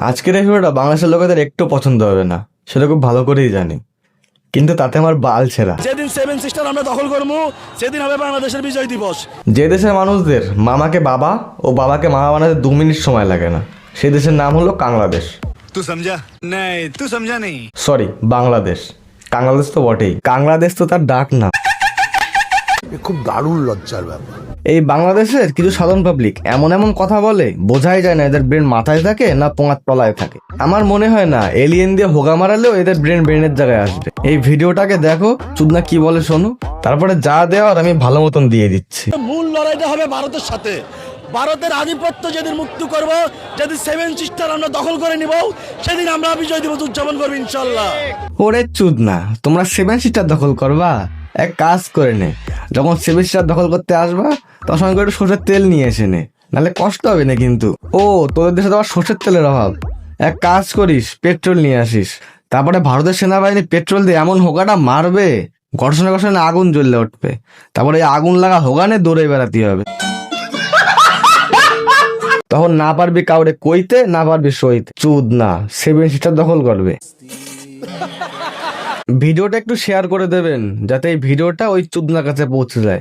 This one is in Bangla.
আজকের এই ভিডিওটা বাংলাদেশের লোকেদের একটু পছন্দ হবে না, সেটা খুব ভালো করেই জানি, কিন্তু তাতে আমার বাল ছেঁড়া। যেদিন সেভেন সিস্টার আমরা দখল করবো সেদিন হবে বাংলাদেশের বিজয় দিবস। যে দেশের মানুষদের মামাকে বাবা ও বাবাকে মামা বানাতে 2 মিনিট সময় লাগে না, সেই দেশের নাম হলো বাংলাদেশ। तू समझा नहीं, तू समझा नहीं। সরি, বাংলাদেশ। বাংলাদেশ তো বটেই, বাংলাদেশ তো তার ডাক না। খুব দারুণ লজ্জার ব্যাপার। এই বাংলাদেশের কিছু সাধারণ পাবলিক এমন এমন কথা বলে, বোঝাই যায় না এদের ব্রেন মাথায় থাকে না পোঙাত তলায় থাকে। আমার মনে হয় না এলিয়েন দিয়ে হোগা মারালেও এদের ব্রেনের জায়গায় আসবে। এই ভিডিওটাকে দেখো, চুদনা কি বলে শোনো, তারপরে যা দেওয়ার আমি ভালো মতন দিয়ে দিচ্ছি। মূল লড়াইটা হবে ভারতের সাথে। ভারতের আধিপত্য যেদিন মুক্ত করব, যেদিন সেভেন সিস্টার আমরা দখল করে নিব, সেদিন আমরা বিজয় দিবস উদযাপন করবো ইনশাল্লাহ। ওরে চুদনা, তোমরা 7 সিটার দখল করবা? এক কাজ করে নে, যখন 7 সিটার দখল করতে আসবা তখন সঙ্গে করে একটু সর্ষের তেল নিয়ে এসে নে, নাহলে কষ্ট হবে না কিন্তু। ও, তোদের দেশে তো আবার সর্ষের তেলের অভাব। এক কাজ করিস, পেট্রোল নিয়ে আসিস, তারপরে ভারতের সেনাবাহিনী পেট্রোল দিয়ে এমন হোগাটা মারবে, ঘর্ষণে ঘর্ষণে আগুন জ্বললে উঠবে, তারপরে এই আগুন লাগা হোগানে দৌড়ে বেড়াতে হবে। তখন না পারবি কাউরে কইতে, না পারবি সইতে। চুদনা 7 সিটার দখল করবে। ভিডিওটা একটু শেয়ার করে দেবেন, যাতে এই ভিডিওটা ওই চুদনার কাছে পৌঁছে যায়।